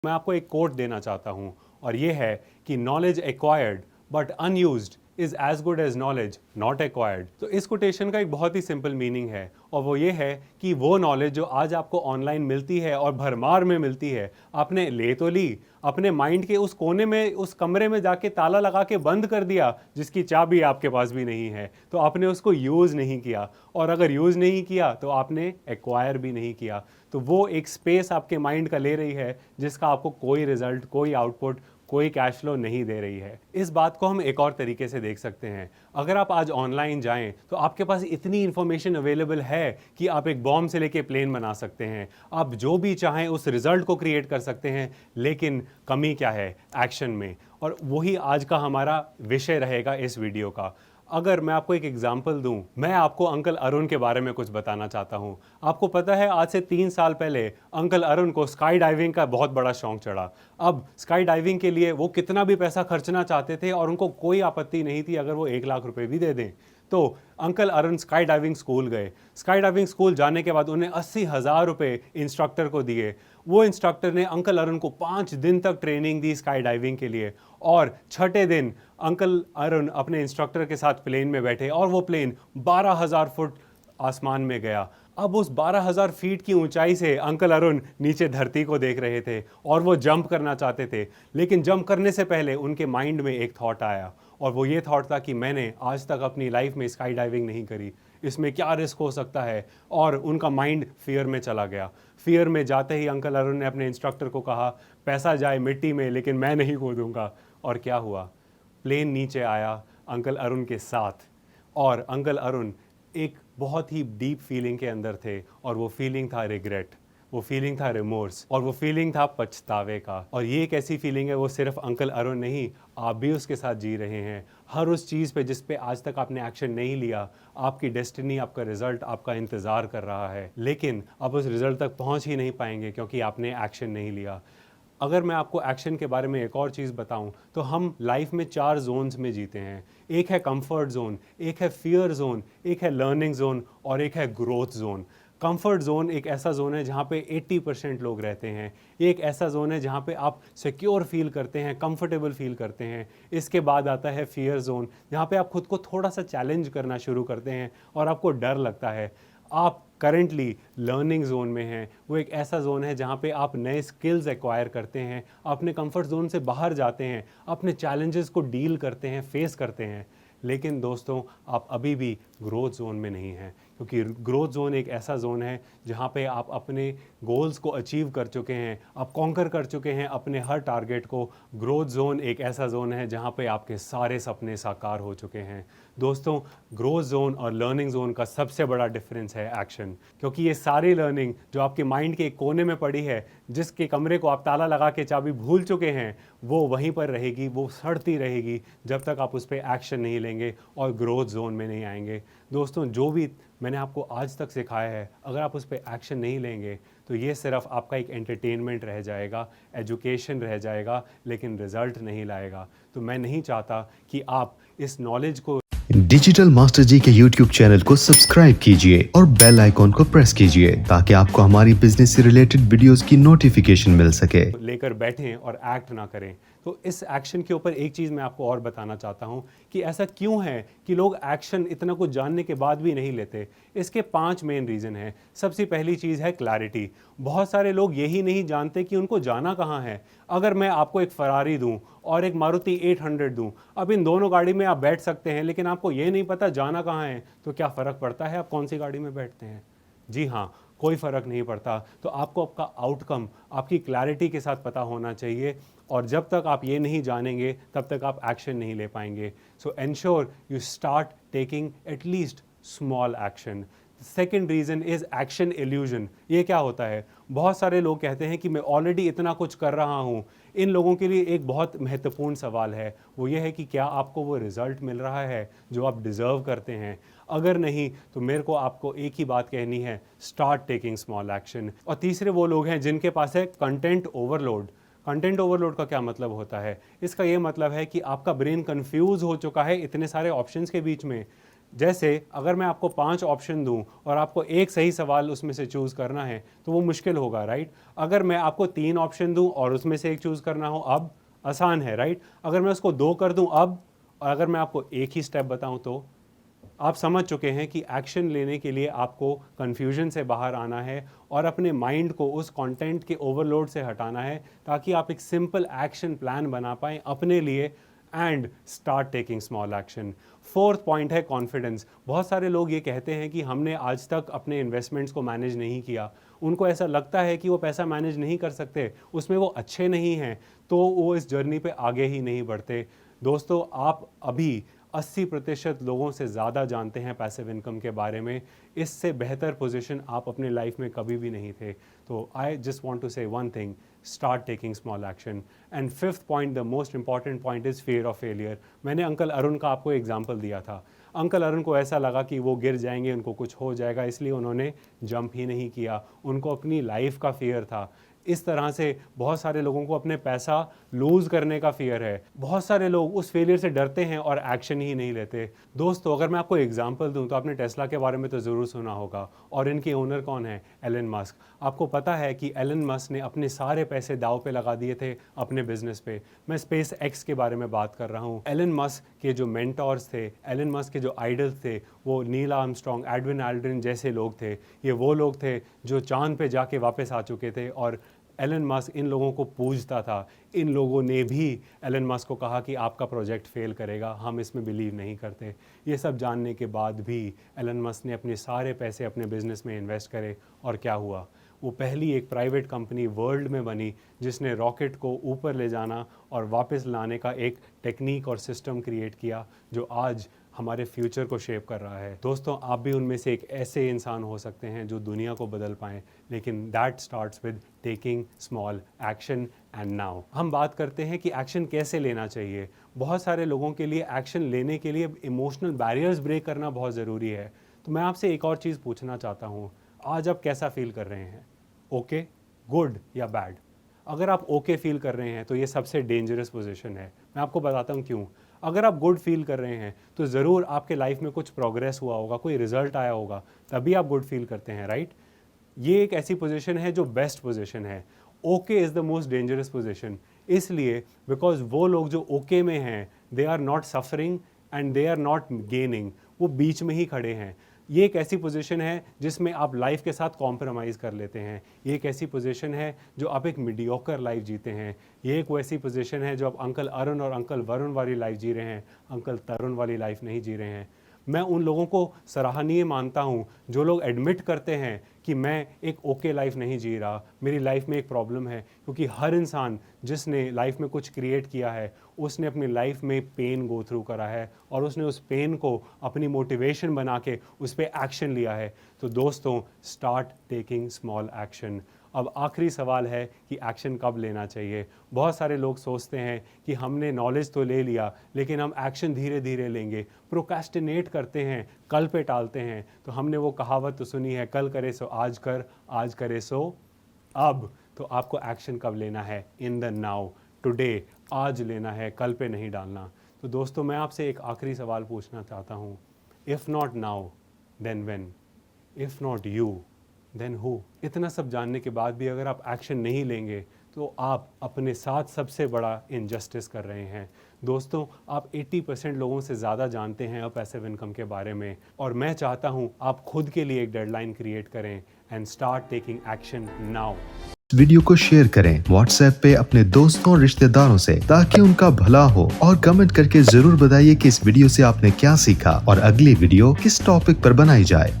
मैं आपको एक कोट देना चाहता हूँ और ये है कि knowledge acquired but unused is as good as knowledge not acquired. तो इस कोटेशन का एक बहुत ही सिंपल मीनिंग है और वो ये है कि वो नॉलेज जो आज आपको ऑनलाइन मिलती है और भरमार में मिलती है, आपने ले तो ली, अपने माइंड के उस कोने में, उस कमरे में जाके ताला लगा के बंद कर दिया जिसकी चाबी आपके पास भी नहीं है, तो आपने उसको यूज़ नहीं किया। और अगर यूज़ नहीं किया तो आपने एक्वायर भी नहीं किया। तो वो एक स्पेस आपके माइंड का ले रही है जिसका आपको कोई रिजल्ट, कोई आउटपुट, कोई कैश फ्लो नहीं दे रही है। इस बात को हम एक और तरीके से देख सकते हैं। अगर आप आज ऑनलाइन जाएं तो आपके पास इतनी इंफॉर्मेशन अवेलेबल है कि आप एक बॉम्ब से लेके प्लेन बना सकते हैं, आप जो भी चाहें उस रिजल्ट को क्रिएट कर सकते हैं। लेकिन कमी क्या है? एक्शन में। और वही आज का हमारा विषय रहेगा इस वीडियो का। अगर मैं आपको एक एग्जाम्पल दूं, मैं आपको अंकल अरुण के बारे में कुछ बताना चाहता हूं। आपको पता है आज से 3 साल पहले अंकल अरुण को स्काई डाइविंग का बहुत बड़ा शौक चढ़ा। अब स्काई डाइविंग के लिए वो कितना भी पैसा खर्चना चाहते थे और उनको कोई आपत्ति नहीं थी अगर वो 1 लाख रुपए भी दे दें। तो uncle Arun sky diving school गए। स्काई डाइविंग स्कूल जाने के बाद उन्हें 80,000 रुपए इंस्ट्रक्टर को दिए। वो इंस्ट्रक्टर ने अंकल अरुण को 5 दिन तक ट्रेनिंग दी स्काई डाइविंग के लिए। और छठे दिन अंकल अरुण अपने इंस्ट्रक्टर के साथ प्लेन में बैठे और वो प्लेन 12,000 फुट आसमान में गया। अब उस 12,000 फीट की ऊंचाई से अंकल अरुण नीचे धरती को देख रहे थे और वो जंप करना चाहते थे। लेकिन जंप करने से पहले उनके माइंड में एक थॉट आया और वो ये थॉट था कि मैंने आज तक अपनी लाइफ में स्काई डाइविंग नहीं करी, इसमें क्या रिस्क हो सकता है। और उनका माइंड फियर में चला गया। फियर में जाते ही अंकल अरुण ने अपने इंस्ट्रक्टर को कहा, पैसा जाए मिट्टी में लेकिन मैं नहीं कूदूंगा। और क्या हुआ? प्लेन नीचे आया अंकल अरुण के साथ और अंकल अरुण एक बहुत ही डीप फीलिंग के अंदर थे और वो फीलिंग था रिग्रेट, वो फीलिंग था रिमोर्स और वो फीलिंग था पछतावे का। और ये एक ऐसी फीलिंग है, वो सिर्फ अंकल अरुण नहीं, आप भी उसके साथ जी रहे हैं। हर उस चीज़ पे जिस पे आज तक आपने एक्शन नहीं लिया, आपकी डेस्टिनी, आपका रिजल्ट आपका इंतज़ार कर रहा है, लेकिन आप उस रिजल्ट तक पहुंच ही नहीं पाएंगे क्योंकि आपने एक्शन नहीं लिया। अगर मैं आपको एक्शन के बारे में एक और चीज़ बताऊं तो हम लाइफ में 4 जोन्स में जीते हैं। एक है कंफर्ट जोन, एक है फियर जोन, एक है लर्निंग जोन और एक है ग्रोथ जोन। कंफर्ट जोन एक ऐसा जोन है जहाँ पे 80% लोग रहते हैं। एक ऐसा जोन है जहाँ पे आप सिक्योर फील करते हैं, कंफर्टेबल फील करते हैं। इसके बाद आता है फियर जोन, जहाँ पे आप खुद को थोड़ा सा चैलेंज करना शुरू करते हैं और आपको डर लगता है। आप करेंटली लर्निंग जोन में हैं। वो एक ऐसा जोन है जहाँ पे आप नए स्किल्स एक्वायर करते हैं, अपने कंफर्ट जोन से बाहर जाते हैं, अपने चैलेंजेस को डील करते हैं, फेस करते हैं। लेकिन दोस्तों, आप अभी भी ग्रोथ जोन में नहीं हैं, क्योंकि ग्रोथ जोन एक ऐसा जोन है जहाँ पे आप अपने गोल्स को अचीव कर चुके हैं, आप कॉन्कर कर चुके हैं अपने हर टारगेट को। ग्रोथ जोन एक ऐसा जोन है जहाँ पे आपके सारे सपने साकार हो चुके हैं। दोस्तों, ग्रोथ जोन और लर्निंग जोन का सबसे बड़ा डिफरेंस है एक्शन। क्योंकि ये सारी लर्निंग जो आपके माइंड के एक कोने में पड़ी है, जिसके कमरे को आप ताला लगा के चाबी भूल चुके हैं, वो वहीं पर रहेगी, वो सड़ती रहेगी जब तक आप उस पर एक्शन नहीं लेंगे और ग्रोथ जोन में नहीं आएंगे। दोस्तों, जो भी मैंने आपको आज तक सिखाया है, अगर आप उस पर एक्शन नहीं लेंगे तो ये सिर्फ आपका एक एंटरटेनमेंट रह जाएगा, एजुकेशन रह जाएगा, लेकिन रिजल्ट नहीं लाएगा। तो मैं नहीं चाहता कि आप इस नॉलेज को डिजिटल मास्टर जी के YouTube चैनल को सब्सक्राइब कीजिए और बेल आइकॉन को प्रेस कीजिए ताकि आपको हमारी बिजनेस से रिलेटेड वीडियोस की नोटिफिकेशन मिल सके। लेकर बैठें और एक्ट ना करें। तो इस एक्शन के ऊपर एक चीज़ मैं आपको और बताना चाहता हूं कि ऐसा क्यों है कि लोग एक्शन इतना कुछ जानने के बाद भी नहीं लेते। इसके 5 मेन रीज़न हैं। सबसे पहली चीज़ है क्लैरिटी। बहुत सारे लोग यही नहीं जानते कि उनको जाना कहाँ है। अगर मैं आपको एक फरारी दूं और एक मारुति 800 दूं, अब इन दोनों गाड़ी में आप बैठ सकते हैं, लेकिन आपको ये नहीं पता जाना कहाँ है, तो क्या फ़र्क पड़ता है आप कौन सी गाड़ी में बैठते हैं? जी हाँ, कोई फ़र्क नहीं पड़ता। तो आपको आपका आउटकम आपकी क्लैरिटी के साथ पता होना चाहिए, और जब तक आप ये नहीं जानेंगे तब तक आप एक्शन नहीं ले पाएंगे। सो ensure you start taking at least small action. Second reason is action illusion. ये क्या होता है? बहुत सारे लोग कहते हैं कि मैं ऑलरेडी इतना कुछ कर रहा हूँ। इन लोगों के लिए एक बहुत महत्वपूर्ण सवाल है, वो ये है कि क्या आपको वो रिज़ल्ट मिल रहा है जो आप डिज़र्व करते हैं? अगर नहीं तो मेरे को आपको एक ही बात कहनी है, स्टार्ट टेकिंग स्मॉल एक्शन। और तीसरे वो लोग हैं जिनके पास है कंटेंट ओवरलोड। कंटेंट ओवरलोड का क्या मतलब होता है? इसका ये मतलब है कि आपका ब्रेन कंफ्यूज हो चुका है इतने सारे ऑप्शंस के बीच में। जैसे अगर मैं आपको 5 ऑप्शन दूं और आपको एक सही सवाल उसमें से चूज़ करना है तो वो मुश्किल होगा, राइट। अगर मैं आपको 3 ऑप्शन दूं और उसमें से एक चूज़ करना हो, अब आसान है, राइट। अगर मैं उसको 2 कर दूं अब, और अगर मैं आपको एक ही स्टेप बताऊं तो आप समझ चुके हैं कि एक्शन लेने के लिए आपको कन्फ्यूजन से बाहर आना है और अपने माइंड को उस कंटेंट के ओवरलोड से हटाना है, ताकि आप एक सिंपल एक्शन प्लान बना पाएं अपने लिए and start taking small action. Fourth point है कॉन्फिडेंस। बहुत सारे लोग ये कहते हैं कि हमने आज तक अपने इन्वेस्टमेंट्स को मैनेज नहीं किया। उनको ऐसा लगता है कि वो पैसा मैनेज नहीं कर सकते, उसमें वो अच्छे नहीं हैं, तो वो इस जर्नी पे आगे ही नहीं बढ़ते। दोस्तों, आप अभी 80% लोगों से ज़्यादा जानते हैं पैसिव इनकम के बारे में। इससे बेहतर पोजीशन आप अपने लाइफ में कभी भी नहीं थे। तो आई जस्ट वांट टू से one thing, start taking small action. And fifth point, the most important point is fear of failure. मैंने अंकल अरुण का आपको एग्जाम्पल दिया था। अंकल अरुण को ऐसा लगा कि वो गिर जाएंगे, उनको कुछ हो जाएगा, इसलिए उन्होंने जंप ही नहीं किया। उनको अपनी लाइफ का फियर था। इस तरह से बहुत सारे लोगों को अपने पैसा लूज़ करने का फियर है। बहुत सारे लोग उस फेलियर से डरते हैं और एक्शन ही नहीं लेते। दोस्तों, अगर मैं आपको एग्जांपल दूं तो आपने टेस्ला के बारे में तो ज़रूर सुना होगा, और इनके ओनर कौन है? Elon Musk. आपको पता है कि एलन मस्क ने अपने सारे पैसे दांव पे लगा दिए थे अपने बिजनेस पे। मैं स्पेस एक्स के बारे में बात कर रहा हूँ। एलन मस्क के जो मेंटोर्स थे, एलन मस्क के जो आइडल्स थे, वो नील आर्मस्ट्रॉन्ग, एडविन एल्ड्रिन जैसे लोग थे। ये वो लोग थे जो चांद पे जाके वापस आ चुके थे, और एलन मस्क इन लोगों को पूजता था। इन लोगों ने भी एलन मस्क को कहा कि आपका प्रोजेक्ट फेल करेगा, हम इसमें बिलीव नहीं करते। ये सब जानने के बाद भी एलन मस्क ने अपने सारे पैसे अपने बिजनेस में इन्वेस्ट करे, और क्या हुआ? वो पहली एक प्राइवेट कंपनी वर्ल्ड में बनी जिसने रॉकेट को ऊपर ले जाना और वापस लाने का एक टेक्निक और सिस्टम क्रिएट किया जो आज हमारे फ्यूचर को शेप कर रहा है। दोस्तों, आप भी उनमें से एक ऐसे इंसान हो सकते हैं जो दुनिया को बदल पाएं, लेकिन that starts with taking small action. And now हम बात करते हैं कि एक्शन कैसे लेना चाहिए। बहुत सारे लोगों के लिए एक्शन लेने के लिए इमोशनल बैरियर्स ब्रेक करना बहुत ज़रूरी है। तो मैं आपसे एक और चीज़ पूछना चाहता हूँ, आज आप कैसा फील कर रहे हैं? ओके, गुड या बैड? अगर आप ओके फील कर रहे हैं तो ये सबसे डेंजरस पोजीशन है। मैं आपको बताता हूँ क्यों। अगर आप गुड फील कर रहे हैं तो ज़रूर आपके लाइफ में कुछ प्रोग्रेस हुआ होगा, कोई रिजल्ट आया होगा, तभी आप गुड फील करते हैं, राइट। ये एक ऐसी पोजीशन है जो बेस्ट पोजीशन है। Okay is the most dangerous position, इसलिए बिकॉज वो लोग जो ओके में हैं, they are not suffering and they are not gaining, वो बीच में ही खड़े हैं। ये एक ऐसी पोजीशन है जिसमें आप लाइफ के साथ कॉम्प्रोमाइज़ कर लेते हैं। ये एक ऐसी पोजीशन है जो आप एक मीडियोकर लाइफ जीते हैं। ये एक वैसी पोजीशन है जो आप अंकल अरुण और अंकल वरुण वाली लाइफ जी रहे हैं, अंकल तरुण वाली लाइफ नहीं जी रहे हैं। मैं उन लोगों को सराहनीय मानता हूँ जो लोग एडमिट करते हैं कि मैं एक ओके लाइफ नहीं जी रहा, मेरी लाइफ में एक प्रॉब्लम है। क्योंकि हर इंसान जिसने लाइफ में कुछ क्रिएट किया है, उसने अपनी लाइफ में पेन गो थ्रू करा है, और उसने उस पेन को अपनी मोटिवेशन बना के उस पर एक्शन लिया है। तो दोस्तों, स्टार्ट टेकिंग स्मॉल एक्शन। अब आखिरी सवाल है कि एक्शन कब लेना चाहिए। बहुत सारे लोग सोचते हैं कि हमने नॉलेज तो ले लिया, लेकिन हम एक्शन धीरे धीरे लेंगे, प्रोक्रेस्टिनेट करते हैं, कल पे टालते हैं। तो हमने वो कहावत तो सुनी है, कल करे सो आज कर, आज करे सो अब। तो आपको एक्शन कब लेना है? इन द नाउ, टुडे, आज लेना है, कल पे नहीं डालना। तो दोस्तों, मैं आपसे एक आखिरी सवाल पूछना चाहता हूँ, if not now then when, if not you then who? इतना सब जानने के बाद भी अगर आप एक्शन नहीं लेंगे तो आप अपने साथ सबसे बड़ा इनजस्टिस कर रहे हैं। दोस्तों, आप 80% लोगों से ज़्यादा जानते हैं अब पैसिव इनकम के बारे में, और मैं चाहता हूं आप खुद के लिए एक डेडलाइन क्रिएट करें and start taking action now. Video को शेयर करें व्हाट्सएप पे अपने दोस्तों और रिश्तेदारों से, ताकि उनका भला हो, और कमेंट करके जरूर बताइए कि इस वीडियो से आपने क्या सीखा और अगली वीडियो किस टॉपिक पर बनाई जाए।